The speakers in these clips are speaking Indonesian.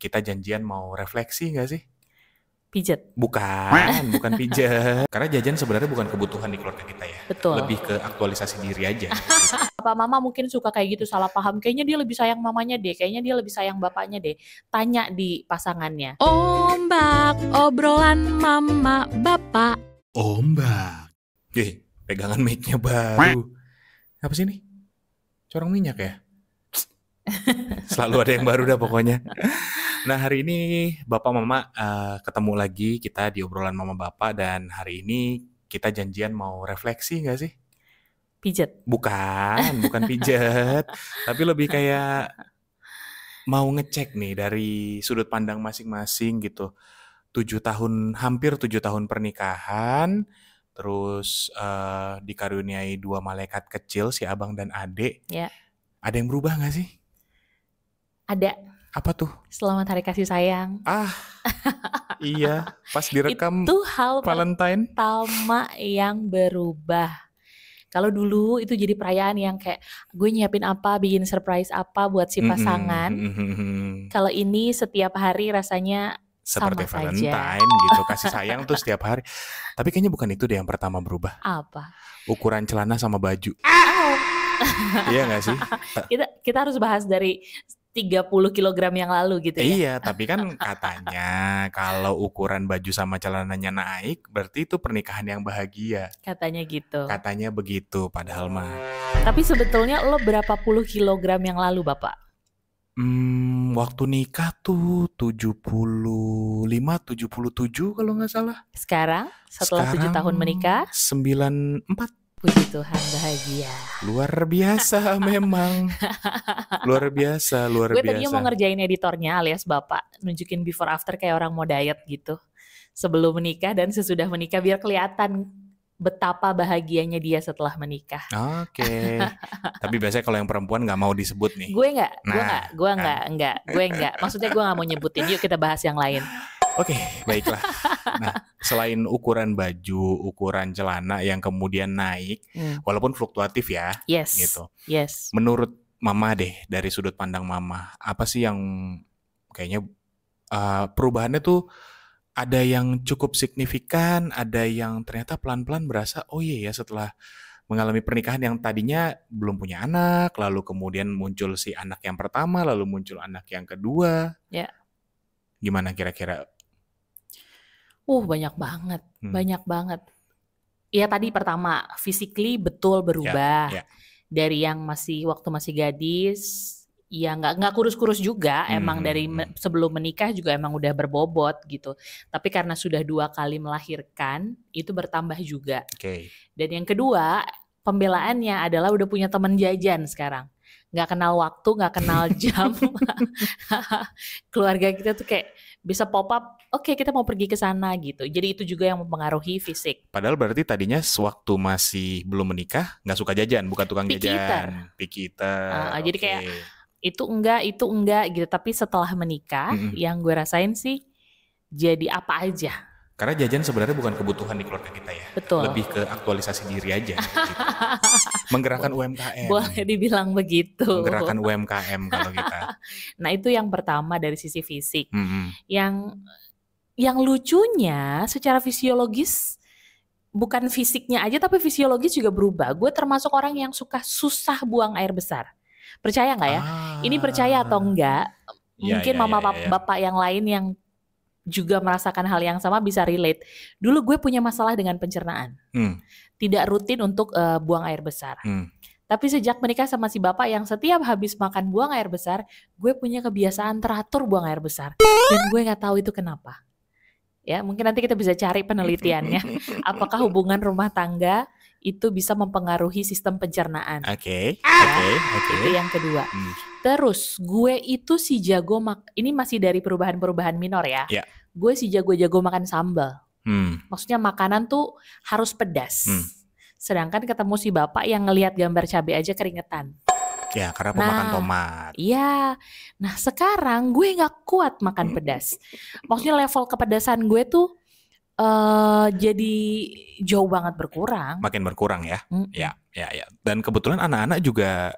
kita janjian mau refleksi nggak sih? Pijet. Bukan pijet. Karena jajan sebenarnya bukan kebutuhan di keluarga kita ya. Betul. Lebih ke aktualisasi diri aja. Papa mama mungkin suka kayak gitu, salah paham. Kayaknya dia lebih sayang mamanya deh, kayaknya dia lebih sayang bapaknya deh. Tanya di pasangannya. Ombak, obrolan mama bapak. Ombak. Pegangan mic-nya baru. Apa sih ini? Corong minyak ya? Selalu ada yang baru dah pokoknya. Nah hari ini Bapak Mama ketemu lagi kita di obrolan Mama Bapak. Dan hari ini kita janjian mau refleksi gak sih? Pijet. Bukan pijet. Tapi lebih kayak mau ngecek nih dari sudut pandang masing-masing gitu. Hampir 7 tahun pernikahan. Terus dikaruniai 2 malaikat kecil, si abang dan adik. Ya. Ada yang berubah gak sih? Ada. Apa tuh? Selamat Hari Kasih Sayang. Iya, pas direkam Itu hal Valentine pertama yang berubah. Kalau dulu itu jadi perayaan yang kayak gue nyiapin apa, bikin surprise apa buat si pasangan. Kalau ini setiap hari rasanya seperti sama Valentine saja. gitu, kasih sayang tuh setiap hari. Tapi kayaknya bukan itu deh yang pertama berubah. Apa? Ukuran celana sama baju. Iya gak sih? Kita harus bahas dari 30 kilogram yang lalu gitu ya. Iya, tapi kan katanya kalau ukuran baju sama celananya naik, berarti itu pernikahan yang bahagia. Katanya gitu. Katanya begitu, padahal mah. Tapi sebetulnya lo berapa puluh kilogram yang lalu, Bapak? Waktu nikah tuh 75, 77 kalau nggak salah. Sekarang, setelah 7 tahun menikah? 94. Puji Tuhan, bahagia. Luar biasa memang. Luar biasa. Gue tadinya mau ngerjain editornya alias Bapak, nunjukin before after kayak orang mau diet gitu. Sebelum menikah dan sesudah menikah biar kelihatan betapa bahagianya dia setelah menikah. Oke. Tapi biasanya kalau yang perempuan nggak mau disebut nih. Gue nggak. Maksudnya gue nggak mau nyebutin. Yuk kita bahas yang lain. Oke, baiklah. Nah, selain ukuran baju, ukuran celana yang kemudian naik, walaupun fluktuatif ya, gitu. Yes. Menurut Mama deh, dari sudut pandang Mama, apa sih yang kayaknya perubahannya tuh ada yang cukup signifikan, ada yang ternyata pelan-pelan berasa, oh iya ya setelah mengalami pernikahan yang tadinya belum punya anak, lalu kemudian muncul si anak yang pertama, lalu muncul anak yang kedua. Ya. Gimana kira-kira? Banyak banget. Ya tadi pertama, physically betul berubah. Ya. Dari yang waktu masih gadis, ya nggak kurus-kurus juga, emang dari sebelum menikah juga emang udah berbobot gitu. Tapi karena sudah 2 kali melahirkan, itu bertambah juga. Okay. Dan yang kedua, pembelaannya adalah udah punya teman jajan sekarang. Nggak kenal waktu, nggak kenal jam. Keluarga kita tuh kayak bisa pop up, oke, kita mau pergi ke sana gitu. Jadi itu juga yang mempengaruhi fisik. Padahal berarti tadinya sewaktu masih belum menikah nggak suka jajan, bukan tukang jajan. Picky eater. Jadi kayak itu enggak gitu. Tapi setelah menikah, yang gue rasain sih jadi apa aja. Karena jajan sebenarnya bukan kebutuhan di keluarga kita ya. Betul. Lebih ke aktualisasi diri aja. Gitu. Menggerakkan UMKM. Boleh dibilang begitu. Menggerakkan UMKM kalau kita. Nah itu yang pertama dari sisi fisik. Yang lucunya secara fisiologis, bukan fisiknya aja tapi fisiologis juga berubah. Gue termasuk orang yang susah buang air besar. Percaya nggak ya? Ini percaya atau enggak? Mungkin mama bapak yang lain yang juga merasakan hal yang sama bisa relate. Dulu gue punya masalah dengan pencernaan. Tidak rutin untuk buang air besar. Tapi sejak menikah sama si bapak yang setiap habis makan buang air besar, gue punya kebiasaan teratur buang air besar. Dan gue gak tahu itu kenapa. Ya, mungkin nanti kita bisa cari penelitiannya. Apakah hubungan rumah tangga itu bisa mempengaruhi sistem pencernaan. Oke. Itu yang kedua. Terus gue itu si jago ini masih dari perubahan-perubahan minor ya. Yeah. Gue si jago-jago makan sambal. Maksudnya makanan tuh harus pedas. Sedangkan ketemu si bapak yang ngelihat gambar cabai aja keringetan. Ya, karena pemakan tomat. Iya. Nah, sekarang gue nggak kuat makan pedas. Maksudnya level kepedasan gue tuh jadi jauh banget berkurang. Makin berkurang ya. Ya. Dan kebetulan anak-anak juga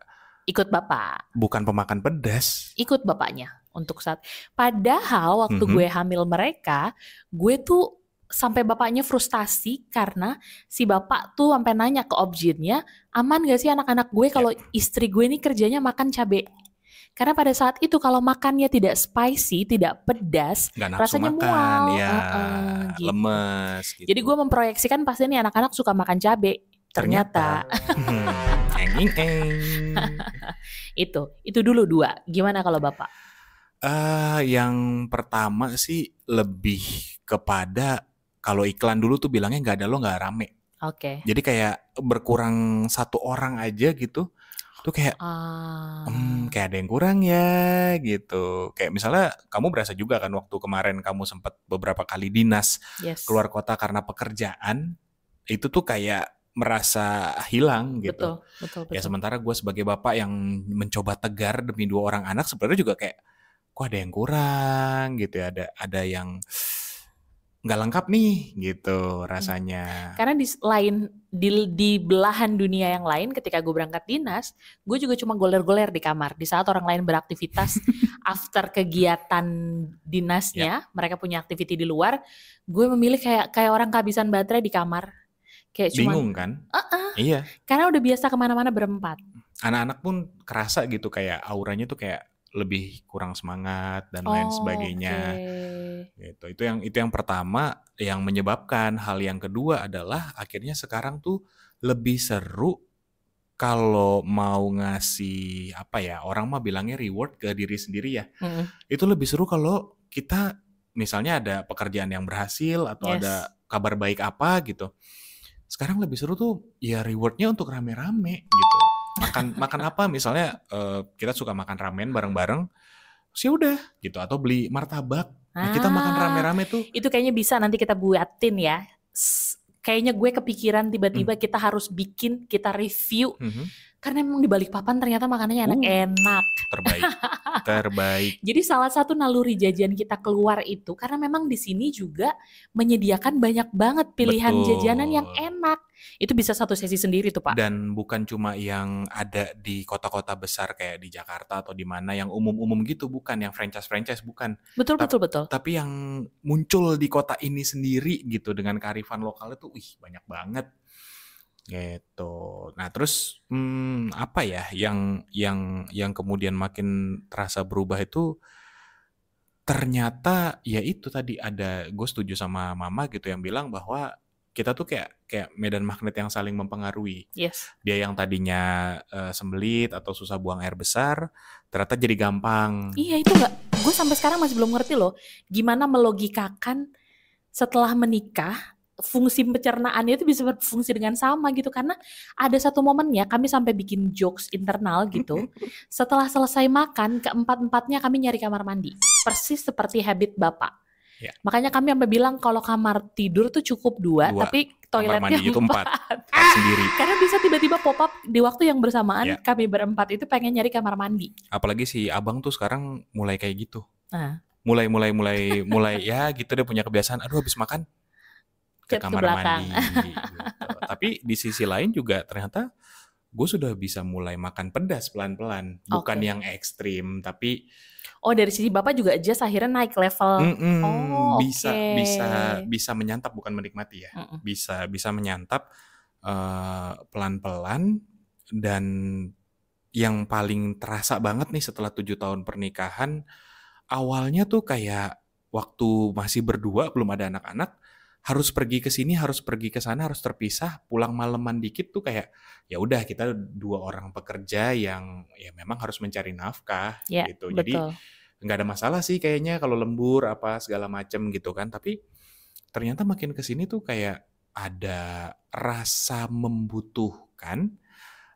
ikut bapak. Bukan pemakan pedas. Ikut bapaknya. untuk saat. Padahal waktu gue hamil mereka, gue tuh sampai bapaknya frustasi karena si bapak tuh sampai nanya ke objinnya, aman gak sih anak-anak gue kalau istri gue ini kerjanya makan cabai? Karena pada saat itu kalau makannya tidak spicy, tidak pedas, rasanya mual, gitu. Lemes. Gitu. Jadi gue memproyeksikan pasti nih anak-anak suka makan cabai. Ternyata. Itu dulu 2. Gimana kalau Bapak? Yang pertama sih lebih kepada kalau iklan dulu tuh bilangnya nggak ada lo nggak rame. Oke. Jadi kayak berkurang 1 orang aja gitu. Tuh kayak kayak ada yang kurang ya gitu. Kayak misalnya kamu berasa juga kan waktu kemarin kamu sempat beberapa kali dinas keluar kota karena pekerjaan, itu tuh kayak merasa hilang gitu. Betul. Ya sementara gue sebagai bapak yang mencoba tegar demi 2 orang anak sebenarnya juga kayak kok ada yang kurang gitu ya, ada yang nggak lengkap nih gitu rasanya. Karena di belahan dunia yang lain ketika gue berangkat dinas, gue juga cuma goler-goler di kamar. Di saat orang lain beraktivitas after kegiatan dinasnya, mereka punya aktiviti di luar, gue memilih kayak orang kehabisan baterai di kamar. Kayak bingung kan? Iya. Karena udah biasa kemana-mana berempat. Anak-anak pun kerasa gitu kayak auranya tuh kayak lebih kurang semangat dan lain sebagainya. Gitu. Itu yang pertama yang menyebabkan. Hal yang kedua adalah akhirnya sekarang tuh lebih seru kalau mau ngasih orang mah bilangnya reward ke diri sendiri ya. Itu lebih seru kalau kita misalnya ada pekerjaan yang berhasil atau ada kabar baik apa gitu. Sekarang lebih seru tuh ya rewardnya untuk rame-rame gitu. Makan apa misalnya kita suka makan ramen bareng-bareng, sih udah gitu, atau beli martabak. Nah, kita makan rame-rame tuh. Itu kayaknya bisa nanti kita buatin ya. Kayaknya gue kepikiran tiba-tiba kita harus bikin, kita review. Karena memang di Balikpapan ternyata makanannya enak-enak. Terbaik. Jadi salah satu naluri jajan kita keluar itu karena memang di sini juga menyediakan banyak banget pilihan jajanan yang enak. Itu bisa satu sesi sendiri tuh Pak. Dan bukan cuma yang ada di kota-kota besar kayak di Jakarta atau di mana yang umum-umum gitu, bukan yang franchise bukan. Betul. Tapi yang muncul di kota ini sendiri gitu dengan kearifan lokal itu banyak banget. Gitu. Nah terus apa ya yang kemudian makin terasa berubah itu ternyata ya itu tadi gue setuju sama mama gitu yang bilang bahwa kita tuh kayak medan magnet yang saling mempengaruhi. Dia yang tadinya sembelit atau susah buang air besar ternyata jadi gampang. Iya itu gue sampai sekarang masih belum ngerti loh gimana melogikakan setelah menikah fungsi pencernaannya itu bisa berfungsi dengan sama gitu, karena ada satu momennya kami sampai bikin jokes internal gitu. Setelah selesai makan, keempat-empatnya kami nyari kamar mandi, persis seperti habit Bapak. Makanya kami sampai bilang kalau kamar tidur tuh cukup 2 tapi toiletnya 4 sendiri. Karena bisa tiba-tiba pop up di waktu yang bersamaan kami berempat itu pengen nyari kamar mandi. Apalagi si abang tuh sekarang mulai kayak gitu. Mulai ya gitu, dia punya kebiasaan. Aduh habis makan ke kamar mandi gitu. Tapi di sisi lain juga ternyata gue sudah bisa mulai makan pedas pelan-pelan, bukan yang ekstrim tapi dari sisi Bapak juga adjust akhirnya naik level. Bisa menyantap, bukan menikmati ya. Bisa menyantap pelan-pelan. Dan yang paling terasa banget nih setelah 7 tahun pernikahan, awalnya tuh kayak waktu masih berdua belum ada anak-anak, harus pergi ke sini, harus pergi ke sana, harus terpisah, pulang maleman dikit tuh kayak ya udah kita 2 orang pekerja yang ya memang harus mencari nafkah gitu. Jadi nggak ada masalah sih kayaknya kalau lembur apa segala macem gitu kan. Tapi ternyata makin ke sini tuh kayak ada rasa membutuhkan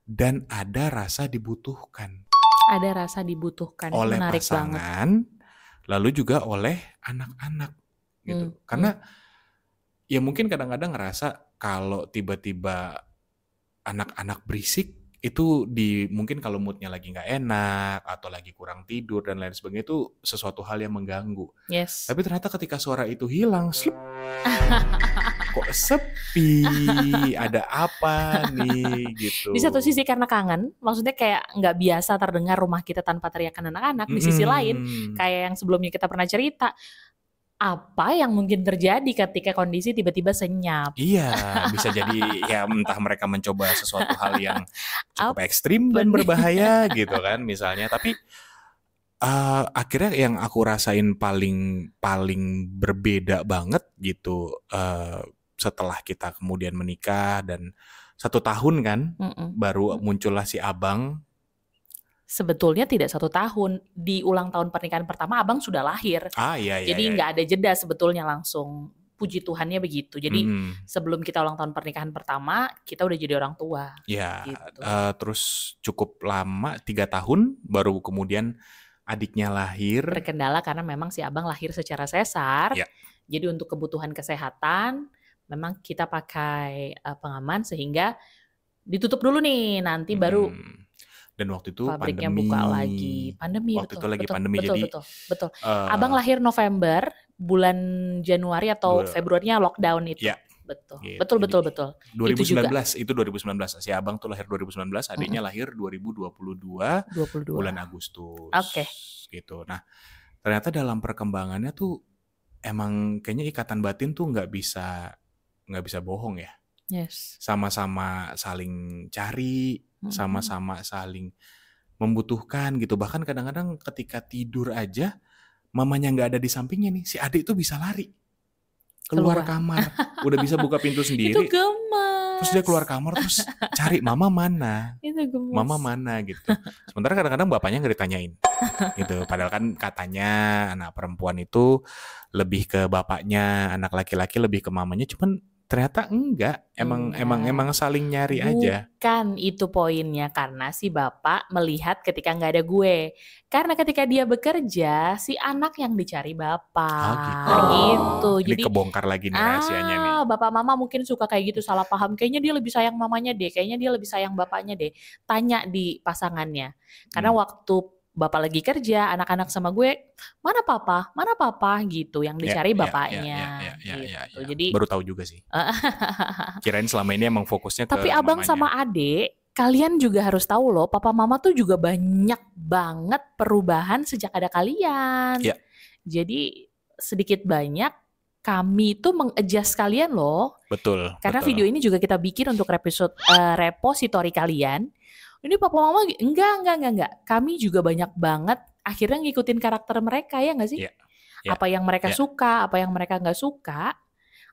dan ada rasa dibutuhkan. Ada rasa dibutuhkan, oleh menarik pasangan, banget. Lalu juga oleh anak-anak gitu. Karena ya mungkin kadang-kadang ngerasa kalau tiba-tiba anak-anak berisik itu mungkin kalau moodnya lagi nggak enak atau lagi kurang tidur dan lain sebagainya itu sesuatu hal yang mengganggu. Yes. Tapi ternyata ketika suara itu hilang, kok sepi, ada apa nih gitu. Di satu sisi karena kangen, maksudnya kayak nggak biasa terdengar rumah kita tanpa teriakan anak-anak. Di sisi lain, kayak yang sebelumnya kita pernah cerita, apa yang mungkin terjadi ketika kondisi tiba-tiba senyap. Iya, bisa jadi ya entah mereka mencoba sesuatu hal yang cukup ekstrim dan berbahaya gitu kan misalnya. Tapi akhirnya yang aku rasain paling berbeda banget gitu setelah kita kemudian menikah dan 1 tahun kan baru muncullah si abang. Sebetulnya tidak 1 tahun, di ulang tahun pernikahan pertama abang sudah lahir. Iya. Jadi nggak ada jeda sebetulnya, langsung puji Tuhannya begitu. Jadi sebelum kita ulang tahun pernikahan pertama kita udah jadi orang tua. Ya, gitu. Terus cukup lama 3 tahun baru kemudian adiknya lahir. Terkendala karena memang si abang lahir secara sesar. Ya. Jadi untuk kebutuhan kesehatan memang kita pakai pengaman sehingga ditutup dulu nih, nanti baru dan waktu itu pabriknya pandemi. buka lagi. Pandemi waktu itu lagi pandemi betul. Abang lahir November, bulan Januari atau Februarinya lockdown itu. Ya. Betul. Gitu. Betul. 2019 itu 2019. Si abang tuh lahir 2019, adiknya lahir 2022 bulan Agustus. Oke. Gitu. Nah, ternyata dalam perkembangannya tuh emang kayaknya ikatan batin tuh nggak bisa bohong ya. Yes. Sama-sama saling cari, sama-sama saling membutuhkan gitu. Bahkan kadang-kadang ketika tidur aja mamanya nggak ada di sampingnya nih, si adik tuh bisa lari keluar kamar, udah bisa buka pintu sendiri. Itu gemes. Terus dia keluar kamar terus cari mama mana, Itu gemes. mama mana gitu. Sementara kadang-kadang bapaknya nggak ditanyain, gitu. Padahal kan katanya anak perempuan itu lebih ke bapaknya, anak laki-laki lebih ke mamanya. Cuman ternyata enggak, emang saling nyari aja. Bukan itu poinnya, karena si bapak melihat ketika nggak ada gue. Karena ketika dia bekerja, si anak yang dicari bapak. Gitu. Jadi kebongkar lagi nih rahasianya nih. Bapak mama mungkin suka kayak gitu, salah paham. Kayaknya dia lebih sayang mamanya deh, kayaknya dia lebih sayang bapaknya deh. Tanya di pasangannya. Karena waktu bapak lagi kerja, anak-anak sama gue, mana papa gitu, yang dicari bapaknya. Gitu. Jadi baru tahu juga sih. Kirain selama ini emang fokusnya ke tapi abang mamanya. sama adik, kalian juga harus tahu loh, papa mama tuh juga banyak banget perubahan sejak ada kalian. Ya. Jadi sedikit banyak kami tuh meng-adjust kalian loh. Betul. Karena video ini juga kita bikin untuk repository kalian. Ini papa mama enggak. Kami juga banyak banget akhirnya ngikutin karakter mereka, ya nggak sih? Yeah. Apa yang mereka suka, apa yang mereka nggak suka,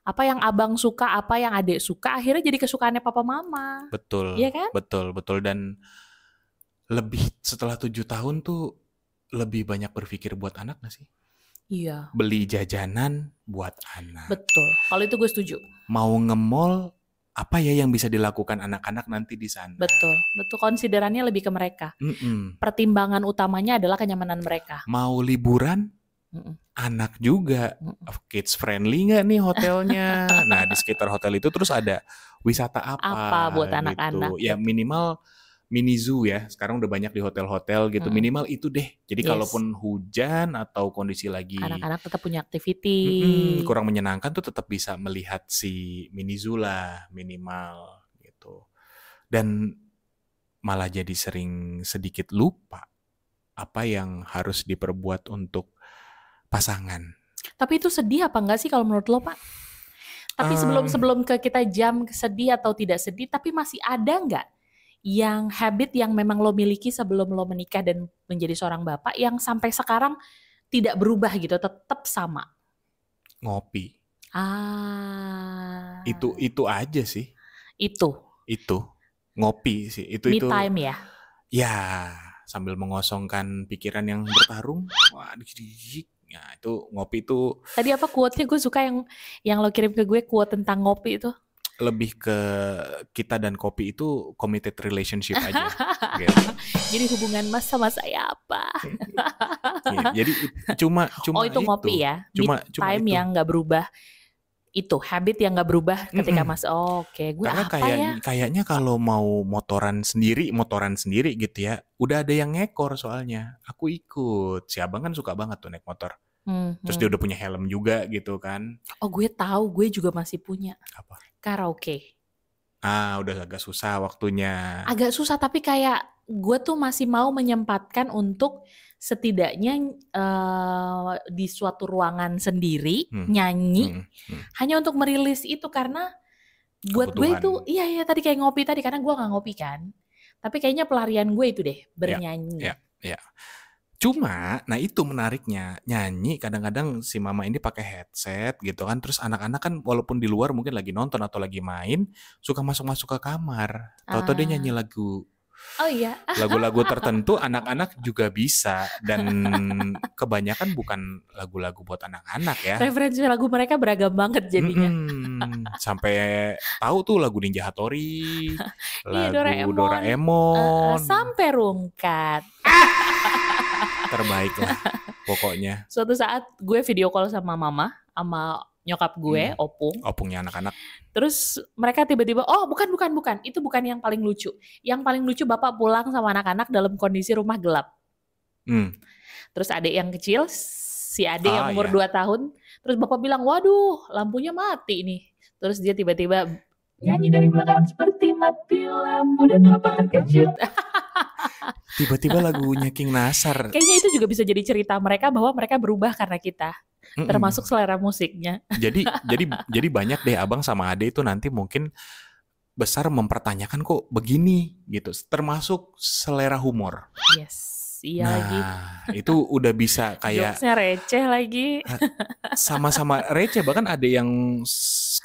apa yang abang suka, apa yang adik suka, akhirnya jadi kesukaannya papa mama. Betul. Iya kan? Betul. Dan lebih setelah 7 tahun tuh lebih banyak berpikir buat anak nggak sih? Iya. Beli jajanan buat anak. Betul. Kalau itu gue setuju. Mau nge-mall, apa ya yang bisa dilakukan anak-anak nanti di sana? Betul. Konsiderannya lebih ke mereka. Pertimbangan utamanya adalah kenyamanan mereka. Mau liburan, anak juga. Kids friendly nggak nih hotelnya? Nah, di sekitar hotel itu terus ada wisata apa buat gitu. anak-anak? Ya minimal mini zoo ya. Sekarang udah banyak di hotel-hotel gitu. Minimal itu deh. Jadi kalaupun hujan atau kondisi lagi anak-anak tetap punya aktiviti. Kurang menyenangkan tuh tetap bisa melihat si mini zoo lah minimal gitu. Dan malah jadi sering sedikit lupa apa yang harus diperbuat untuk pasangan. Tapi itu sedih apa enggak sih kalau menurut lo, Pak? Tapi sebelum ke kita jam sedih atau tidak sedih, tapi masih ada enggak yang habit yang memang lo miliki sebelum lo menikah dan menjadi seorang bapak yang sampai sekarang tidak berubah gitu, tetap sama? Ngopi. Itu aja sih. Itu ngopi sih. Me time ya? Ya, sambil mengosongkan pikiran yang bertarung. Wah, ya itu ngopi itu. Tadi apa quote-nya, gue suka yang lo kirim ke gue, quote tentang ngopi itu. Lebih ke kita dan kopi itu committed relationship aja. Gitu. Jadi hubungan Mas sama saya apa? Ya, jadi cuma itu ngopi ya. Cuma time itu. yang nggak berubah. Itu habit yang nggak berubah ketika Oke, gue Karena apa ya? kayaknya kalau mau motoran sendiri gitu ya, udah ada yang ngekor soalnya. Aku ikut. Si abang kan suka banget tuh naik motor. Terus dia udah punya helm juga gitu kan. Oh, gue tahu, gue juga masih punya. Apa? Karaoke. Udah agak susah waktunya. Agak susah, tapi kayak gue tuh masih mau menyempatkan untuk setidaknya di suatu ruangan sendiri nyanyi hanya untuk merilis itu, karena buat gue itu iya tadi kayak ngopi tadi, karena gue nggak ngopi kan, tapi kayaknya pelarian gue itu deh bernyanyi. Ya. Cuma, nah itu menariknya, nyanyi kadang-kadang si mama ini pakai headset gitu kan, terus anak-anak kan walaupun di luar mungkin lagi nonton atau lagi main, suka masuk-masuk ke kamar, tahu-tahu dia nyanyi lagu. Oh iya. Lagu-lagu tertentu anak-anak juga bisa, dan kebanyakan bukan lagu-lagu buat anak-anak ya. Referensi lagu mereka beragam banget jadinya. Sampai tahu tuh lagu Ninja Hattori, lagu Doraemon. Sampai rungkat. Terbaik lah pokoknya. Suatu saat gue video call sama mama, sama nyokap gue, opungnya anak-anak. Terus mereka tiba-tiba, bukan, itu bukan yang paling lucu. Yang paling lucu bapak pulang sama anak-anak dalam kondisi rumah gelap. Terus adik yang kecil, si adik yang umur 2 tahun, terus bapak bilang, waduh lampunya mati nih. Terus dia tiba-tiba nyanyi dari belakang seperti mati lampu dan bapak terkejut. Tiba-tiba lagunya King Nasar. Kayaknya itu juga bisa jadi cerita mereka bahwa mereka berubah karena kita. Termasuk selera musiknya. Jadi banyak deh abang sama ade itu nanti mungkin besar mempertanyakan kok begini gitu. Termasuk selera humor. Yes, iya lagi. Itu udah bisa kayak jokesnya receh lagi. Sama-sama receh. Bahkan ada yang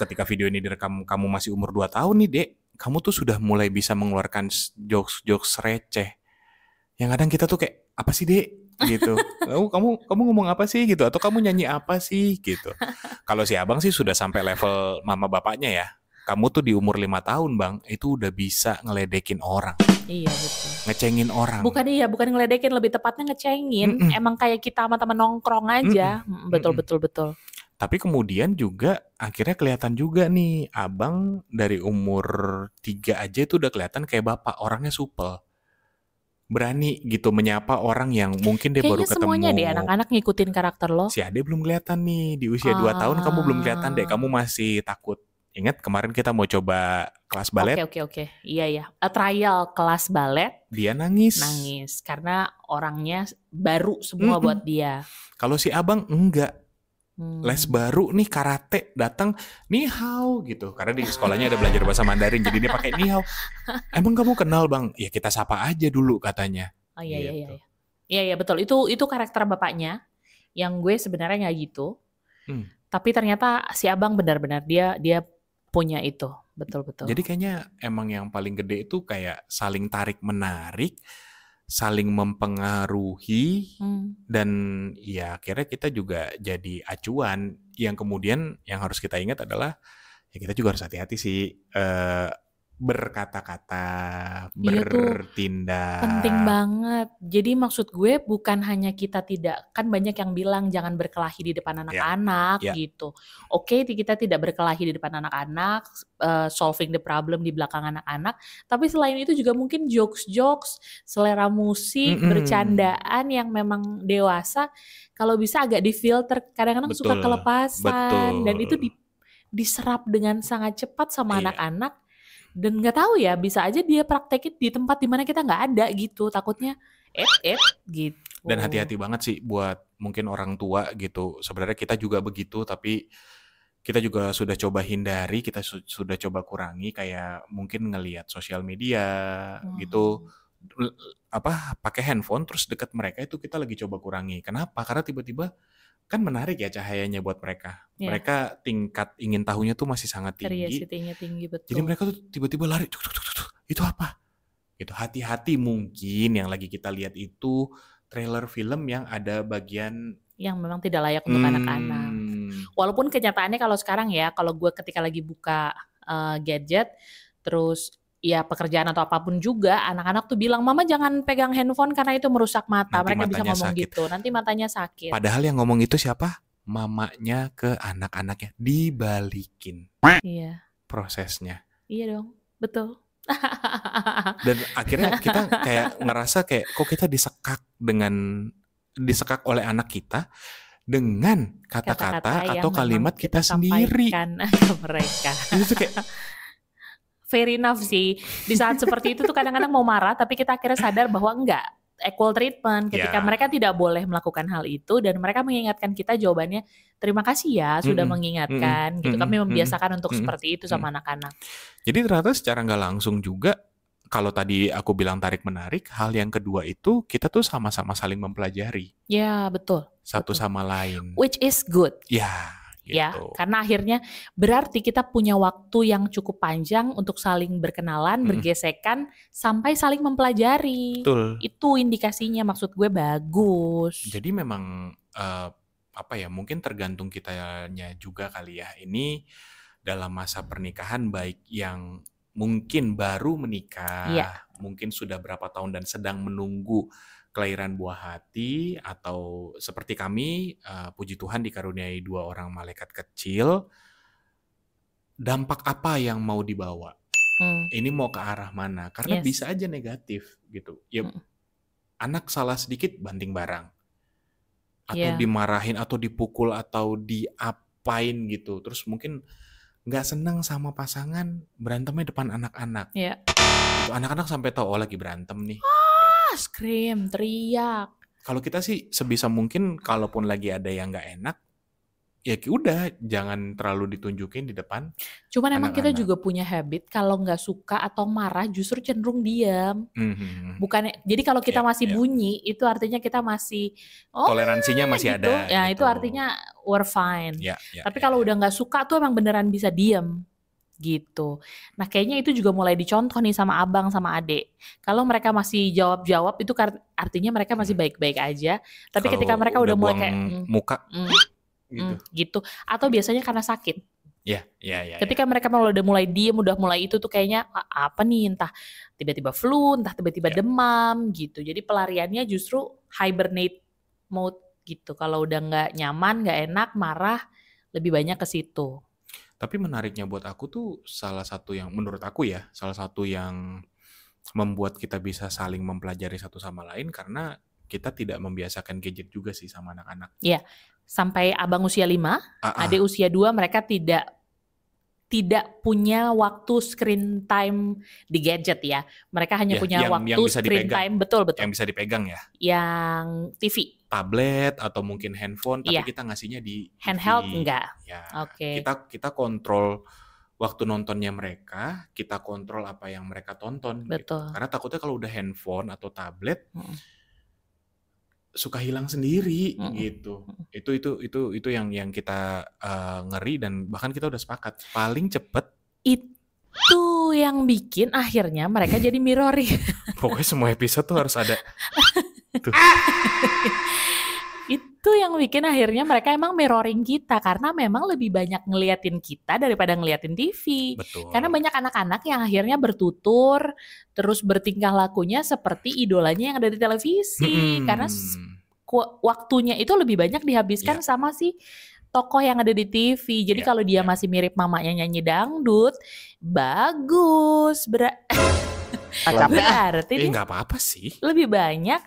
ketika video ini direkam kamu masih umur 2 tahun nih dek, kamu tuh sudah mulai bisa mengeluarkan jokes receh. Yang kadang kita tuh kayak apa sih dek gitu. kamu ngomong apa sih gitu, atau kamu nyanyi apa sih gitu. Kalau si abang sih sudah sampai level mama bapaknya ya. Kamu tuh di umur 5 tahun bang, itu udah bisa ngeledekin orang. Iya betul. Ngecengin orang. Bukan ngeledekin, lebih tepatnya ngecengin. Emang kayak kita sama temen nongkrong aja. Betul. Tapi kemudian juga akhirnya kelihatan juga nih, abang dari umur 3 aja itu udah kelihatan kayak bapak, orangnya supel. Berani gitu menyapa orang yang mungkin dia baru ketemu. Kayaknya semuanya deh anak-anak ngikutin karakter lo. Si ade belum kelihatan nih, di usia 2 tahun kamu belum kelihatan deh, kamu masih takut. Ingat kemarin kita mau coba kelas balet. Oke. Iya. Trial kelas balet. Dia nangis. Karena orangnya baru semua buat dia. Kalau si abang enggak. Les baru nih karate, datang ni hao gitu. Karena di sekolahnya ada belajar bahasa Mandarin, jadi dia pakai ni hao. Emang kamu kenal bang? Ya kita sapa aja dulu katanya. Oh iya. Iya betul. Itu karakter bapaknya. Yang gue sebenarnya nggak gitu. Tapi ternyata si abang benar-benar dia punya itu. Betul. Jadi kayaknya emang yang paling gede itu kayak saling tarik menarik, saling mempengaruhi, dan ya akhirnya kita juga jadi acuan. Yang kemudian yang harus kita ingat adalah ya kita juga harus hati-hati sih berkata-kata, bertindak. Penting banget. Jadi maksud gue bukan hanya kita tidak, kan banyak yang bilang jangan berkelahi di depan anak-anak gitu. Oke, kita tidak berkelahi di depan anak-anak, solving the problem di belakang anak-anak. Tapi selain itu juga mungkin jokes, selera musik, bercandaan yang memang dewasa, kalau bisa agak difilter. Kadang-kadang suka kelepasan. Dan itu diserap dengan sangat cepat sama anak-anak. Dan nggak tahu ya, bisa aja dia praktekin di tempat dimana kita nggak ada gitu, takutnya gitu. Dan hati-hati banget sih buat mungkin orang tua gitu. Sebenarnya kita juga begitu, tapi kita juga sudah coba hindari, kita sudah coba kurangi, kayak mungkin ngelihat sosial media gitu, pakai handphone terus dekat mereka, itu kita lagi coba kurangi. Kenapa? Karena tiba-tiba kan menarik ya cahayanya buat mereka. Mereka tingkat ingin tahunya tuh masih sangat tinggi. Tinggi betul. Jadi mereka tuh tiba-tiba lari, itu apa? Gitu. Hati-hati, mungkin yang lagi kita lihat itu trailer film yang ada bagian yang memang tidak layak untuk anak-anak. Walaupun kenyataannya kalau sekarang ya, kalau gue ketika lagi buka gadget, terus ya pekerjaan atau apapun juga, anak-anak tuh bilang, mama jangan pegang handphone karena itu merusak mata. Nanti mereka bisa ngomong sakit. Gitu, nanti matanya sakit. Padahal yang ngomong itu siapa? mamanya ke anak-anaknya, dibalikin Iya. prosesnya. Iya dong, betul. Dan akhirnya kita kayak ngerasa kayak kok kita disekak oleh anak kita dengan kata-kata atau kalimat kita sendiri ke mereka. Itu tuh kayak fair enough sih. Di saat seperti itu tuh kadang-kadang mau marah, tapi kita akhirnya sadar bahwa enggak, equal treatment ketika mereka tidak boleh melakukan hal itu, dan mereka mengingatkan kita jawabannya terima kasih ya sudah mengingatkan gitu. Kami membiasakan untuk seperti itu sama anak-anak. Jadi ternyata secara nggak langsung juga, kalau tadi aku bilang tarik menarik, hal yang kedua itu kita tuh sama-sama saling mempelajari. Ya betul. Satu sama lain. Which is good. Ya. Gitu. Ya, karena akhirnya berarti kita punya waktu yang cukup panjang untuk saling berkenalan, bergesekan, sampai saling mempelajari. Betul. Itu indikasinya, maksud gue bagus. Jadi memang mungkin tergantung kitanya juga kali ya. Ini dalam masa pernikahan, baik yang mungkin baru menikah, mungkin sudah berapa tahun dan sedang menunggu kelahiran buah hati, atau seperti kami, puji Tuhan dikaruniai 2 orang malaikat kecil. Dampak apa yang mau dibawa? Ini mau ke arah mana? Karena bisa aja negatif gitu. Ya, anak salah sedikit banting barang, atau dimarahin, atau dipukul, atau diapain gitu. Terus mungkin nggak senang sama pasangan, berantemnya depan anak-anak. Gitu. Anak-anak sampai tahu lagi berantem nih. Scream, teriak. Kalau kita sih sebisa mungkin, kalaupun lagi ada yang nggak enak, ya udah jangan terlalu ditunjukin di depan. Cuman emang kita juga punya habit kalau nggak suka atau marah justru cenderung diam. Bukannya, jadi kalau kita masih bunyi itu artinya kita masih toleransinya masih gitu. ada. Ya gitu. itu artinya we're fine. Tapi kalau udah nggak suka tuh emang beneran bisa diam. Gitu. Nah kayaknya itu juga mulai dicontoh nih sama abang sama adik. Kalau mereka masih jawab-jawab itu artinya mereka masih baik-baik aja. Tapi kalau ketika mereka udah mulai kayak muka gitu. Atau biasanya karena sakit. Ya. Ketika mereka udah mulai diem, udah mulai itu tuh kayaknya apa nih, entah tiba-tiba flu, entah tiba-tiba demam gitu. Jadi pelariannya justru hibernate mode gitu. Kalau udah nggak nyaman, nggak enak, marah, lebih banyak ke situ. Tapi menariknya buat aku tuh salah satu yang membuat kita bisa saling mempelajari satu sama lain, karena kita tidak membiasakan gadget juga sih sama anak-anak. Iya, sampai abang usia 5, adik usia 2, mereka tidak punya waktu screen time di gadget ya. Mereka hanya punya waktu screen time, betul. Yang bisa dipegang ya. Yang TV. Tablet atau mungkin handphone, tapi kita ngasihnya di handheld TV. enggak. Ya. Oke. Kita kontrol waktu nontonnya mereka, kita kontrol apa yang mereka tonton. Betul. Gitu. Karena takutnya kalau udah handphone atau tablet suka hilang sendiri gitu. Itu yang kita ngeri, dan bahkan kita udah sepakat paling cepet itu yang bikin akhirnya mereka jadi mirroring. Pokoknya semua episode tuh harus ada. Itu yang bikin akhirnya mereka emang mirroring kita, karena memang lebih banyak ngeliatin kita daripada ngeliatin TV. Betul. Karena banyak anak-anak yang akhirnya bertutur terus bertingkah lakunya seperti idolanya yang ada di televisi. Karena waktunya itu lebih banyak dihabiskan sama si tokoh yang ada di TV. Jadi kalau dia masih mirip mamanya nyanyi dangdut, bagus. Berarti nggak apa-apa sih. Lebih banyak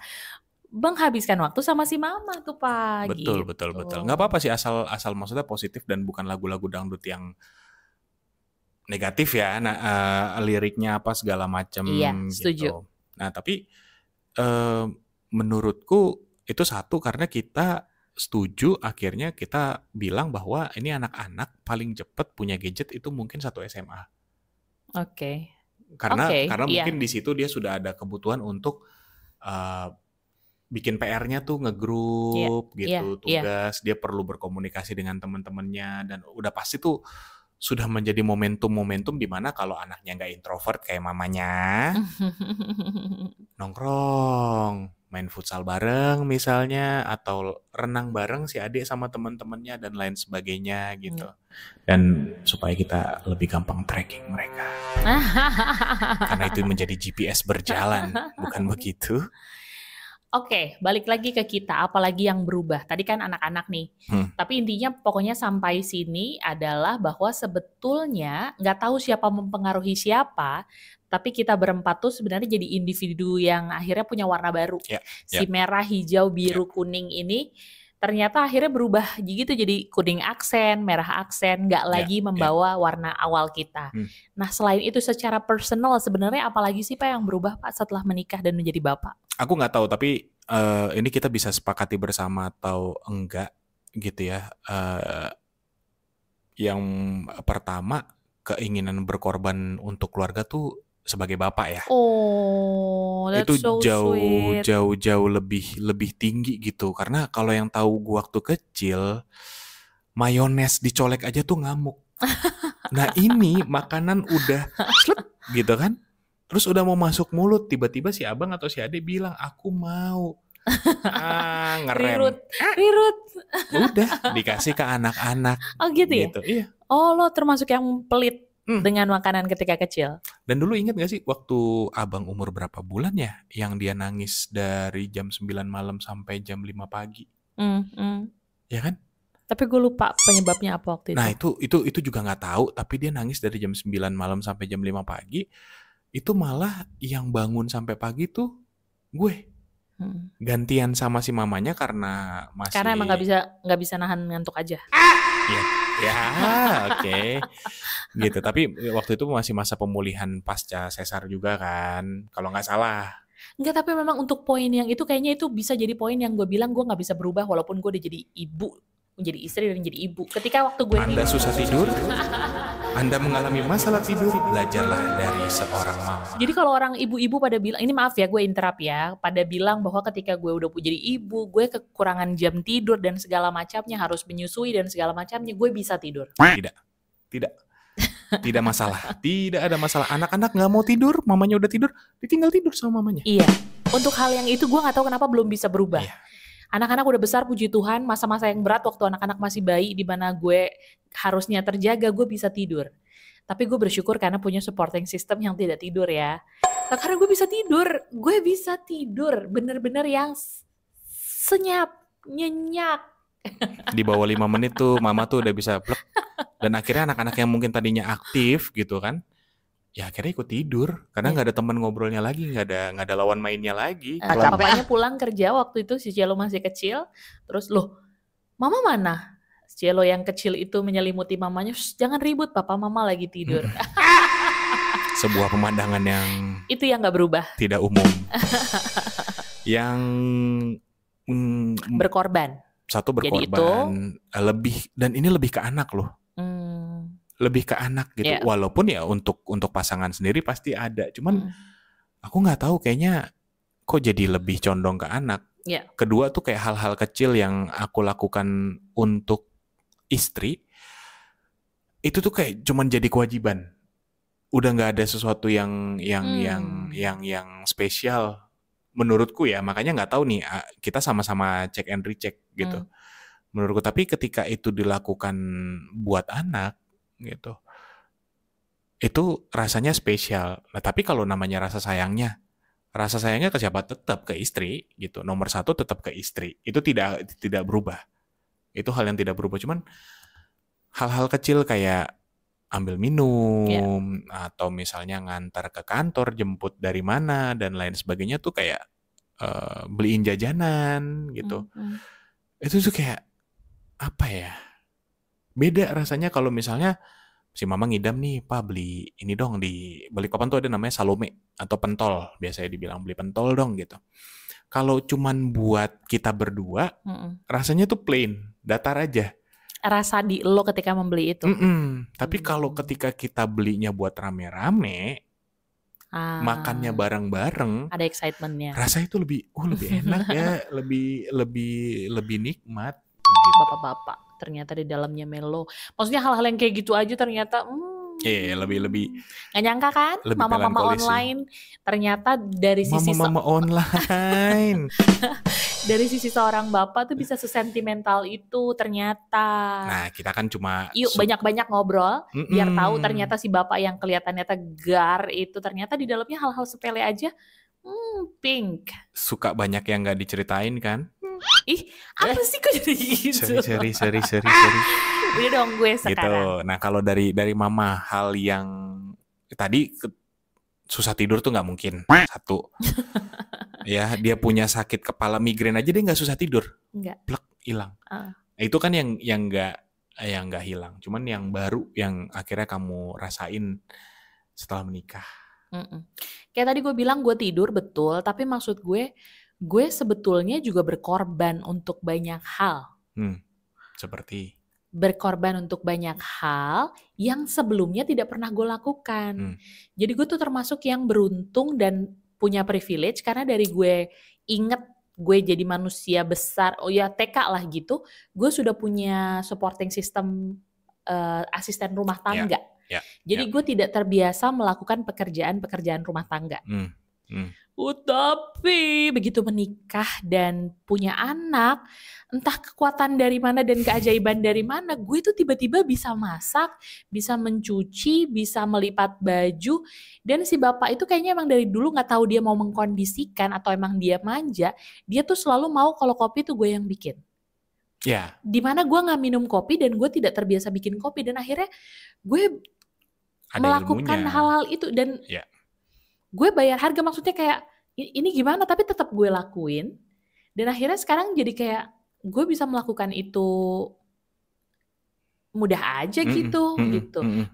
menghabiskan waktu sama si mama tuh Pak. Betul. Nggak apa-apa sih, asal maksudnya positif dan bukan lagu-lagu dangdut yang negatif ya. Liriknya apa segala macam. Iya, setuju. Gitu. Nah tapi menurutku itu satu, karena kita setuju, akhirnya kita bilang bahwa ini anak-anak paling cepat punya gadget itu mungkin 1 SMA. Oke. Karena mungkin di situ dia sudah ada kebutuhan untuk bikin PR-nya tuh ngegrup tugas, dia perlu berkomunikasi dengan teman-temannya, dan udah pasti tuh sudah menjadi momentum di mana kalau anaknya nggak introvert kayak mamanya, nongkrong, main futsal bareng misalnya, atau renang bareng si adik sama teman-temannya dan lain sebagainya gitu. Dan supaya kita lebih gampang tracking mereka. Karena itu menjadi GPS berjalan, bukan begitu? Oke, balik lagi ke kita, apalagi yang berubah. Tadi kan anak-anak nih. Tapi intinya pokoknya sampai sini adalah bahwa sebetulnya nggak tahu siapa mempengaruhi siapa, tapi kita berempat tuh sebenarnya jadi individu yang akhirnya punya warna baru. Si merah, hijau, biru, kuning ini ternyata akhirnya berubah gitu, jadi kuning aksen, merah aksen, nggak lagi membawa warna awal kita. Nah, selain itu secara personal sebenarnya apalagi sih Pak yang berubah Pak setelah menikah dan menjadi bapak? Aku nggak tahu, tapi ini kita bisa sepakati bersama atau enggak gitu ya. Yang pertama, keinginan berkorban untuk keluarga tuh sebagai bapak ya. Oh, that's itu so sweet. jauh lebih tinggi gitu. Karena kalau yang tahu gua waktu kecil, mayones dicolek aja tuh ngamuk. Nah ini makanan udah slep gitu kan. Terus udah mau masuk mulut, tiba-tiba si abang atau si ade bilang, aku mau. Ngerem. Rirut. Udah dikasih ke anak-anak. Oh gitu ya? Iya. Oh lo termasuk yang pelit dengan makanan ketika kecil. Dan dulu ingat gak sih waktu abang umur berapa bulan ya, yang dia nangis dari jam 9 malam sampai jam 5 pagi. Ya kan? Tapi gue lupa penyebabnya apa waktu itu. Nah itu juga gak tahu, tapi dia nangis dari jam 9 malam sampai jam 5 pagi. Itu malah yang bangun sampai pagi tuh gue. Gantian sama si mamanya karena emang nggak bisa nahan ngantuk aja. Ya, oke. Gitu. Tapi waktu itu masih masa pemulihan pasca sesar juga kan, kalau nggak salah. Enggak, tapi memang untuk poin yang itu kayaknya itu bisa jadi poin yang gue bilang gue nggak bisa berubah walaupun gue udah jadi ibu, menjadi istri dan jadi ibu. Ketika waktu gue Anda susah tidur, Anda mengalami masalah tidur, belajarlah dari seorang mama. Jadi kalau orang ibu-ibu pada bilang, ini maaf ya gue interrupt ya, pada bilang bahwa ketika gue udah jadi ibu, gue kekurangan jam tidur dan segala macamnya, harus menyusui dan segala macamnya, gue bisa tidur. Tidak masalah, tidak ada masalah. Anak-anak nggak mau tidur, mamanya udah tidur, ditinggal tidur sama mamanya. Iya, untuk hal yang itu gue nggak tahu kenapa belum bisa berubah. Iya. Anak-anak udah besar, puji Tuhan, masa-masa yang berat waktu anak-anak masih bayi, di mana gue harusnya terjaga, gue bisa tidur. Tapi gue bersyukur karena punya supporting system yang tidak tidur ya. Nah, karena gue bisa tidur, bener-bener yang senyap, nyenyak. Di bawah 5 menit tuh mama tuh udah bisa plek. Dan akhirnya anak-anak yang mungkin tadinya aktif gitu kan, ya akhirnya ikut tidur karena nggak ada teman ngobrolnya lagi, nggak ada lawan mainnya lagi. Papanya pulang kerja waktu itu si Cielo masih kecil, terus loh, mama mana? Cielo yang kecil itu menyelimuti mamanya, jangan ribut, papa mama lagi tidur. Sebuah pemandangan yang itu yang nggak berubah, tidak umum. Yang berkorban. Satu berkorban, lebih, dan ini lebih ke anak loh. Lebih ke anak gitu. Walaupun ya untuk pasangan sendiri pasti ada. Cuman aku nggak tahu, kayaknya kok jadi lebih condong ke anak. Kedua tuh kayak hal-hal kecil yang aku lakukan untuk istri, itu tuh kayak cuman jadi kewajiban. Udah nggak ada sesuatu yang spesial menurutku ya. Makanya nggak tahu nih, kita sama-sama cek and recheck gitu. Menurutku, tapi ketika itu dilakukan buat anak gitu, itu rasanya spesial. Nah, tapi kalau namanya rasa sayangnya ke siapa? Tetap ke istri gitu. Nomor 1 tetap ke istri. Itu tidak berubah. Itu hal yang tidak berubah. Cuman hal-hal kecil kayak ambil minum, atau misalnya ngantar ke kantor, jemput dari mana dan lain sebagainya tuh kayak beliin jajanan gitu. Itu tuh kayak apa ya? Beda rasanya kalau misalnya si mama ngidam nih, Pak beli ini dong, di Balikpapan tuh ada namanya salome atau pentol, biasanya dibilang beli pentol dong gitu. Kalau cuman buat kita berdua, rasanya tuh plain, datar aja. Rasa di lo ketika membeli itu. Tapi kalau ketika kita belinya buat rame-rame, makannya bareng-bareng, ada excitementnya. Rasanya itu lebih enak ya, lebih nikmat. Gitu. Bapak-bapak ternyata di dalamnya melo. Maksudnya hal-hal yang kayak gitu aja ternyata lebih nggak nyangka kan, mama-mama online ternyata dari sisi mama online dari sisi seorang bapak tuh bisa sesentimental itu ternyata. Nah, kita kan cuma banyak-banyak ngobrol biar tahu ternyata si bapak yang kelihatannya tegar itu ternyata di dalamnya hal-hal sepele aja Pink. Suka banyak yang nggak diceritain kan? Ih, apa sih kok jadi gitu? Sorry. Udah dong gue sekarang. Gitu. Nah kalau dari mama, hal yang tadi susah tidur tuh nggak mungkin. Satu. Ya, dia punya sakit kepala migrain aja dia nggak susah tidur. Enggak. Plek, hilang. Itu kan yang nggak hilang. Cuman yang baru yang akhirnya kamu rasain setelah menikah. Kayak tadi gue bilang gue tidur betul, tapi maksud gue sebetulnya juga berkorban untuk banyak hal. Seperti? Berkorban untuk banyak hal yang sebelumnya tidak pernah gue lakukan. Jadi gue tuh termasuk yang beruntung dan punya privilege karena dari gue inget gue jadi manusia besar, TK lah gitu, gue sudah punya supporting system asisten rumah tangga. Jadi gue tidak terbiasa melakukan pekerjaan rumah tangga. Tapi begitu menikah dan punya anak, entah kekuatan dari mana dan keajaiban dari mana, gue tuh tiba-tiba bisa masak, bisa mencuci, bisa melipat baju. Dan si bapak itu kayaknya emang dari dulu gak tahu dia mau mengkondisikan atau emang dia manja, dia tuh selalu mau kalau kopi tuh gue yang bikin. Dimana gue gak minum kopi dan gue tidak terbiasa bikin kopi, dan akhirnya gue melakukan hal-hal itu dan gue bayar harga, maksudnya kayak ini gimana tapi tetap gue lakuin, dan akhirnya sekarang jadi kayak gue bisa melakukan itu mudah aja gitu.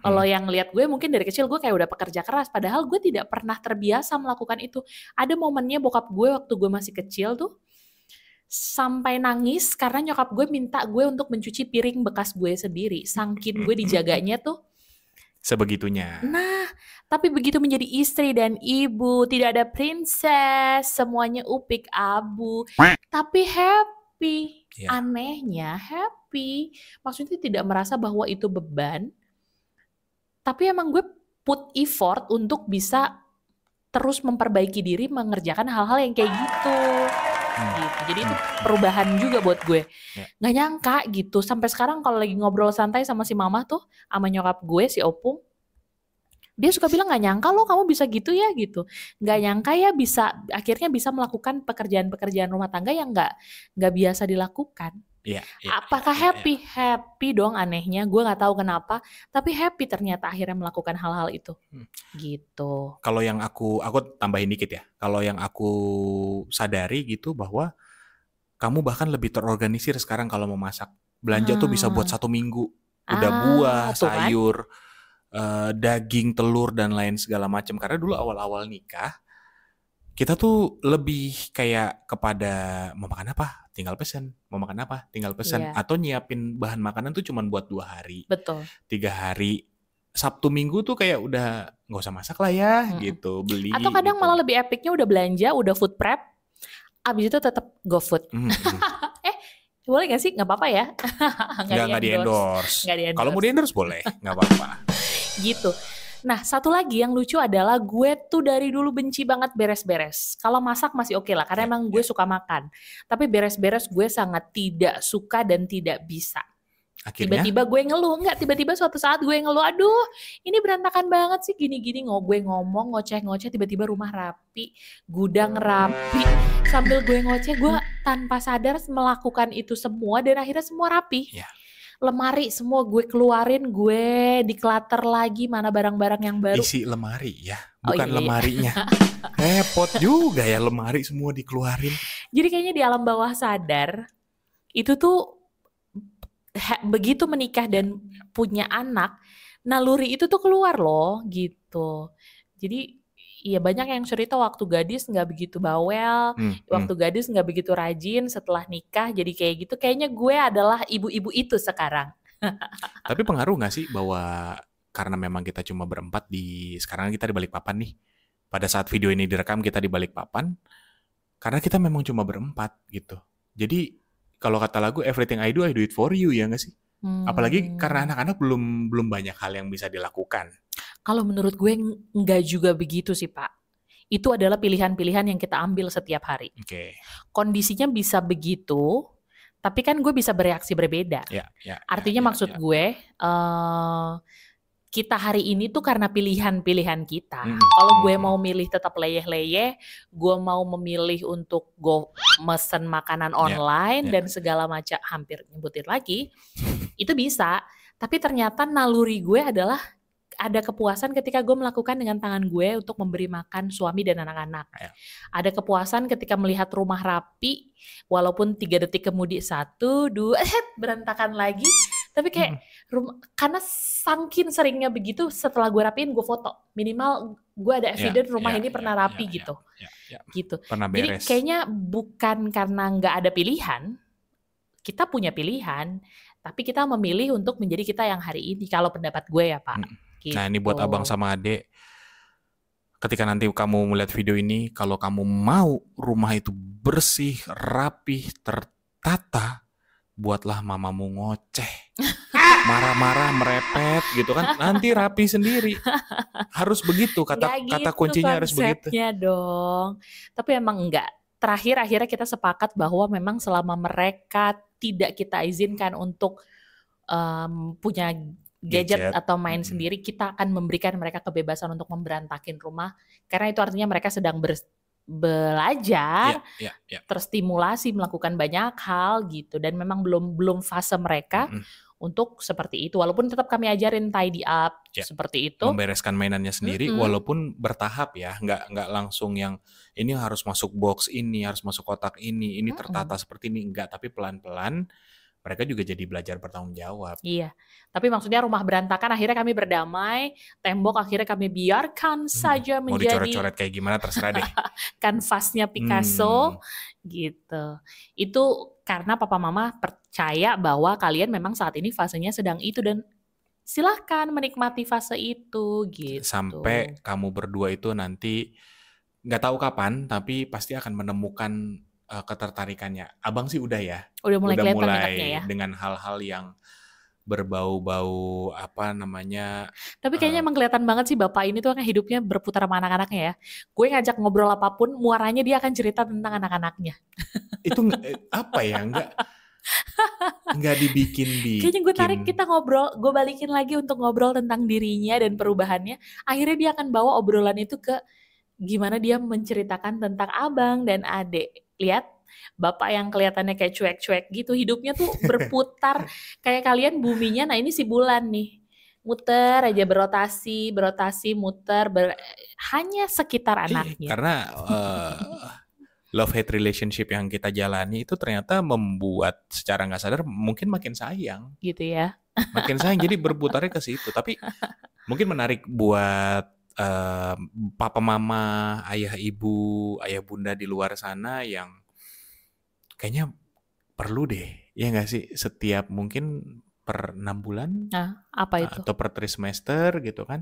Kalau yang lihat gue mungkin dari kecil gue kayak udah pekerja keras, padahal gue tidak pernah terbiasa melakukan itu. Ada momennya bokap gue waktu gue masih kecil tuh sampai nangis karena nyokap gue minta gue untuk mencuci piring bekas gue sendiri, saking gue dijaganya tuh sebegitunya. Nah, tapi begitu menjadi istri dan ibu, tidak ada princess, semuanya upik abu, tapi happy. Anehnya happy. Maksudnya tidak merasa bahwa itu beban, tapi emang gue put effort untuk bisa terus memperbaiki diri, mengerjakan hal-hal yang kayak gitu. Jadi itu perubahan juga buat gue. Gak nyangka gitu. Sampai sekarang kalau lagi ngobrol santai sama si mama tuh, sama nyokap gue si Opung, dia suka bilang gak nyangka lo kamu bisa gitu ya gitu. Gak nyangka ya akhirnya bisa melakukan pekerjaan-pekerjaan rumah tangga yang gak biasa dilakukan. Apakah happy? Happy dong anehnya. Gue gak tahu kenapa, tapi happy ternyata akhirnya melakukan hal-hal itu. Gitu. Kalau yang aku tambahin dikit ya. Kalau yang aku sadari gitu bahwa kamu bahkan lebih terorganisir sekarang kalau mau masak. Belanja tuh bisa buat 1 minggu. Udah buah, sayur, daging, telur dan lain segala macam. Karena dulu awal-awal nikah kita tuh lebih kayak kepada mau makan apa, tinggal pesen. Mau makan apa, tinggal pesen. Atau nyiapin bahan makanan tuh cuma buat 2 hari. Betul. 3 hari. Sabtu Minggu tuh kayak udah gak usah masak lah ya gitu, beli. Atau kadang gitu. malah lebih epicnya udah belanja, udah food prep, abis itu tetap GoFood. Boleh gak sih? Gak apa-apa ya? Gak di-endorse. Kalau mau di-endorse boleh, gak apa-apa. Gitu. Nah, satu lagi yang lucu adalah gue tuh dari dulu benci banget beres-beres. Kalau masak masih oke lah, karena emang gue suka makan. Tapi beres-beres gue sangat tidak suka dan tidak bisa. Akhirnya? Tiba-tiba gue ngeluh, tiba-tiba suatu saat gue ngeluh, aduh ini berantakan banget sih gini-gini, gue ngomong ngoceh-ngoceh, tiba-tiba rumah rapi, gudang rapi, sambil gue ngoceh, gue tanpa sadar melakukan itu semua dan akhirnya semua rapi. Lemari semua gue keluarin, gue declutter lagi, mana barang-barang yang baru. Isi lemari ya, bukan lemarinya. Repot juga ya lemari semua dikeluarin. Jadi kayaknya di alam bawah sadar, itu tuh begitu menikah dan punya anak, naluri itu tuh keluar loh gitu. Jadi ya banyak yang cerita waktu gadis nggak begitu bawel, waktu gadis nggak begitu rajin, setelah nikah jadi kayak gitu. Kayaknya gue adalah ibu-ibu itu sekarang. Tapi pengaruh nggak sih bahwa karena memang kita cuma berempat sekarang kita di Balikpapan nih. Pada saat video ini direkam kita di Balikpapan, karena kita memang cuma berempat gitu. Jadi kalau kata lagu Everything I Do it for you, ya nggak sih? Apalagi karena anak-anak belum banyak hal yang bisa dilakukan. Kalau menurut gue nggak juga begitu sih Pak. Itu adalah pilihan-pilihan yang kita ambil setiap hari. Kondisinya bisa begitu, tapi kan gue bisa bereaksi berbeda. Artinya maksud gue, kita hari ini tuh karena pilihan-pilihan kita. Kalau gue mau milih tetap leyeh-leyeh, gue mau memilih untuk go mesen makanan online dan segala macam, hampir nyebutin lagi, itu bisa. Tapi ternyata naluri gue adalah ada kepuasan ketika gue melakukan dengan tangan gue untuk memberi makan suami dan anak-anak. Ada kepuasan ketika melihat rumah rapi, walaupun 3 detik kemudian 1, 2, berantakan lagi. Tapi kayak karena saking seringnya begitu, setelah gue rapiin gue foto. Minimal gue ada evidence rumah ini pernah rapi gitu. Gitu. Pernah beres. Jadi kayaknya bukan karena nggak ada pilihan, kita punya pilihan, tapi kita memilih untuk menjadi kita yang hari ini. Kalau pendapat gue ya Pak. Gitu. Nah ini buat abang sama adek, ketika nanti kamu melihat video ini, kalau kamu mau rumah itu bersih, rapih, tertata, buatlah mamamu ngoceh, marah-marah, merepet gitu kan, nanti rapi sendiri. Harus begitu, kata kuncinya harus begitu. Konsepnya dong. Tapi emang enggak. Terakhir akhirnya kita sepakat bahwa memang selama mereka tidak kita izinkan untuk punya gadget atau main sendiri, kita akan memberikan mereka kebebasan untuk memberantakin rumah, karena itu artinya mereka sedang belajar, terstimulasi melakukan banyak hal gitu, dan memang belum fase mereka untuk seperti itu, walaupun tetap kami ajarin tidy up seperti itu, membereskan mainannya sendiri, walaupun bertahap ya, nggak langsung yang ini harus masuk box ini, harus masuk kotak ini tertata seperti ini, enggak, tapi pelan-pelan mereka juga jadi belajar bertanggung jawab. Iya, tapi maksudnya rumah berantakan akhirnya kami berdamai, tembok akhirnya kami biarkan saja mau menjadi dicoret-coret kayak gimana terserah deh. kanvasnya Picasso gitu. Itu karena papa mama percaya bahwa kalian memang saat ini fasenya sedang itu, dan silahkan menikmati fase itu gitu. Sampai kamu berdua itu nanti nggak tahu kapan, tapi pasti akan menemukan ketertarikannya. Abang sih udah ya. Udah mulai kelihatan mulai ya. Dengan hal-hal yang berbau-bau apa namanya. Tapi kayaknya emang kelihatan banget sih bapak ini tuh kan hidupnya berputar sama anak-anaknya ya. Gue ngajak ngobrol apapun, muaranya dia akan cerita tentang anak-anaknya. Itu apa ya, nggak dibikin. Kayaknya gue tarik kita ngobrol, gue balikin lagi untuk ngobrol tentang dirinya dan perubahannya. Akhirnya dia akan bawa obrolan itu ke gimana dia menceritakan tentang abang dan adik. Lihat, bapak yang kelihatannya kayak cuek-cuek gitu, hidupnya tuh berputar kayak kalian buminya. Nah ini si bulan nih, muter aja, berotasi, muter, hanya sekitar anaknya. Karena love-hate relationship yang kita jalani itu ternyata membuat secara nggak sadar mungkin makin sayang. Gitu ya. Makin sayang, jadi berputarnya ke situ. Tapi mungkin menarik buat papa mama, ayah ibu, ayah bunda di luar sana yang kayaknya perlu deh, ya nggak sih, setiap mungkin per 6 bulan, apa itu? Atau per trimester gitu kan,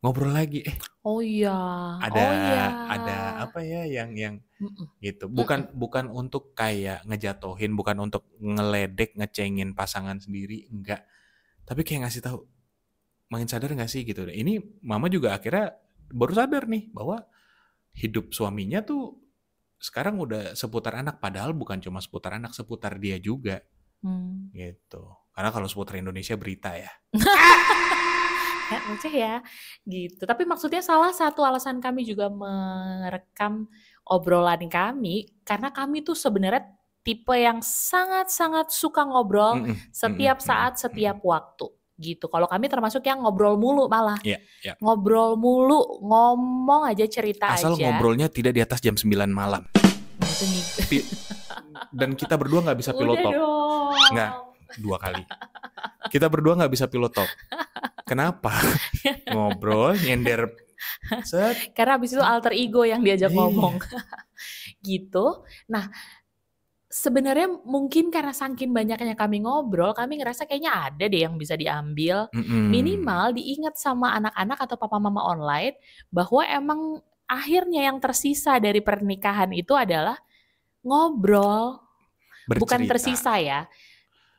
ngobrol lagi. Oh iya. Ada apa ya yang gitu. Bukan untuk kayak ngejatohin, bukan untuk ngeledek, ngecengin pasangan sendiri, enggak. Tapi kayak ngasih tahu, makin sadar nggak sih gitu. Ini mama juga akhirnya baru sadar nih bahwa hidup suaminya tuh sekarang udah seputar anak, padahal bukan cuma seputar anak, seputar dia juga. Gitu. Karena kalau seputar Indonesia berita ya. Receh ya gitu. Tapi maksudnya salah satu alasan kami juga merekam obrolan kami, karena kami tuh sebenarnya tipe yang sangat-sangat suka ngobrol setiap saat, setiap waktu gitu. Kalau kami termasuk yang ngobrol mulu malah. Ngobrol mulu, ngomong aja, cerita Asal aja. ngobrolnya tidak di atas jam 9 malam. Dan kita berdua nggak bisa pilot talk. Nggak, 2 kali. Kita berdua nggak bisa pilot talk. Kenapa? Ngobrol, nyender. Karena abis itu alter ego yang diajak ngomong. Gitu. Nah, sebenarnya mungkin karena saking banyaknya kami ngobrol, kami ngerasa kayaknya ada deh yang bisa diambil. Minimal diingat sama anak-anak atau papa mama online bahwa emang akhirnya yang tersisa dari pernikahan itu adalah ngobrol. Bercerita. Bukan tersisa ya,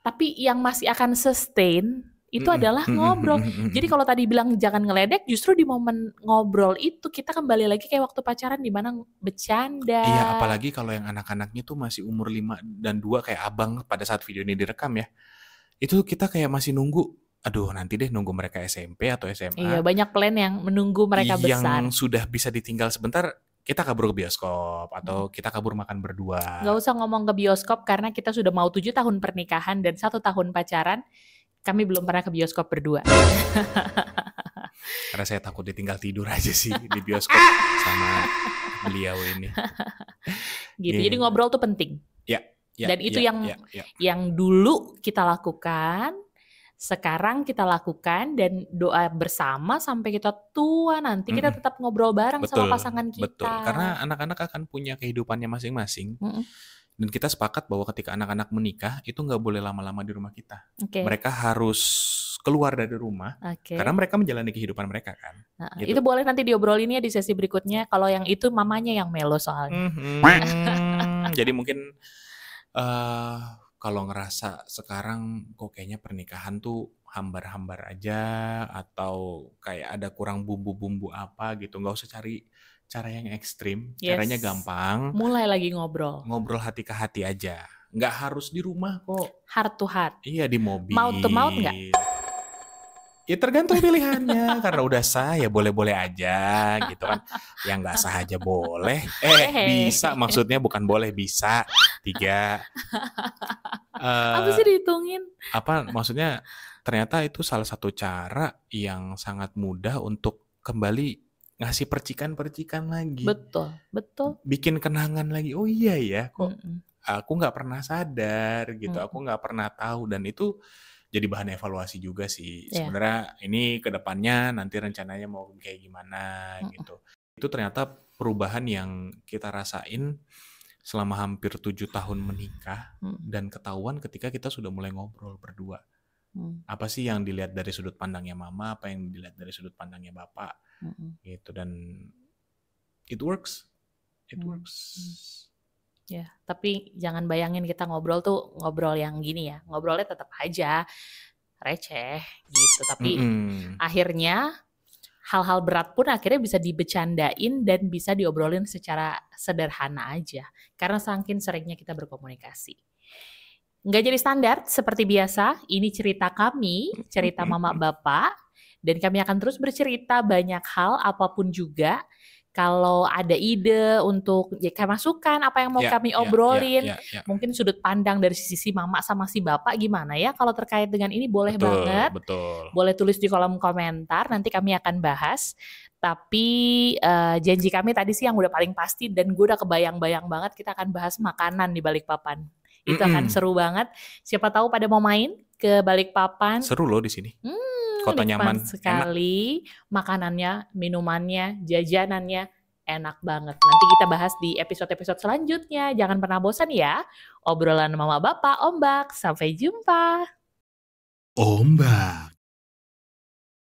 tapi yang masih akan sustain itu adalah ngobrol. Jadi kalau tadi bilang jangan ngeledek, justru di momen ngobrol itu kita kembali lagi kayak waktu pacaran di mana bercanda. Iya, apalagi kalau yang anak-anaknya tuh masih umur 5 dan 2 kayak abang pada saat video ini direkam ya. Itu kita kayak masih nunggu aduh nanti deh nunggu mereka SMP atau SMA. Iya, banyak plan yang menunggu mereka besar. Yang sudah bisa ditinggal sebentar, kita kabur ke bioskop atau kita kabur makan berdua. Gak usah ngomong ke bioskop karena kita sudah mau 7 tahun pernikahan dan 1 tahun pacaran, kami belum pernah ke bioskop berdua. Karena saya takut ditinggal tidur aja sih di bioskop sama beliau ini. Gitu. Jadi ngobrol tuh penting. Dan itu yang dulu kita lakukan, sekarang kita lakukan, dan doa bersama sampai kita tua nanti kita tetap ngobrol bareng sama pasangan kita. Betul, karena anak-anak akan punya kehidupannya masing-masing. Dan kita sepakat bahwa ketika anak-anak menikah itu nggak boleh lama-lama di rumah kita. Mereka harus keluar dari rumah karena mereka menjalani kehidupan mereka kan. Gitu. Itu boleh nanti diobrolinnya di sesi berikutnya. Kalau yang itu mamanya yang melo soalnya. Jadi mungkin kalau ngerasa sekarang kok kayaknya pernikahan tuh hambar-hambar aja atau kayak ada kurang bumbu-bumbu apa gitu, nggak usah cari cara yang ekstrim. Caranya gampang. Mulai lagi ngobrol. Ngobrol hati ke hati aja. Nggak harus di rumah kok. Heart to heart. Iya, di mobil. Mouth to mouth nggak? Ya tergantung pilihannya. Karena udah sah ya boleh-boleh aja gitu kan. Yang nggak sah aja boleh. Bisa maksudnya, bukan boleh, bisa. 3. Apa sih dihitungin? Apa maksudnya, ternyata itu salah satu cara yang sangat mudah untuk kembali ngasih percikan-percikan lagi. Betul. Bikin kenangan lagi. Oh iya ya, kok aku nggak pernah sadar gitu. Aku nggak pernah tahu, dan itu jadi bahan evaluasi juga sih. Sebenarnya ini ke depannya nanti rencananya mau kayak gimana gitu. Itu ternyata perubahan yang kita rasain selama hampir 7 tahun menikah, dan ketahuan ketika kita sudah mulai ngobrol berdua. Apa sih yang dilihat dari sudut pandangnya mama, apa yang dilihat dari sudut pandangnya bapak, gitu. Dan it works. Ya, tapi jangan bayangin kita ngobrol tuh ngobrol yang gini ya. Ngobrolnya tetap aja receh gitu, tapi akhirnya hal-hal berat pun akhirnya bisa dibecandain dan bisa diobrolin secara sederhana aja karena saking seringnya kita berkomunikasi. Nggak jadi standar seperti biasa, ini cerita kami, cerita mama bapak, dan kami akan terus bercerita banyak hal apapun juga. Kalau ada ide untuk masukan apa yang mau kami obrolin, mungkin sudut pandang dari sisi mama sama si bapak gimana ya, kalau terkait dengan ini boleh banget. Boleh tulis di kolom komentar, nanti kami akan bahas. Tapi janji kami tadi sih yang udah paling pasti, dan gue udah kebayang-bayang banget kita akan bahas makanan di Balikpapan. Itu akan seru banget. Siapa tahu pada mau main ke Balikpapan. Seru loh di sini. Kota nyaman sekali, enak. Makanannya, minumannya, jajanannya enak banget. Nanti kita bahas di episode-episode selanjutnya. Jangan pernah bosan ya. Obrolan mama bapak, Ombak. Sampai jumpa. Ombak.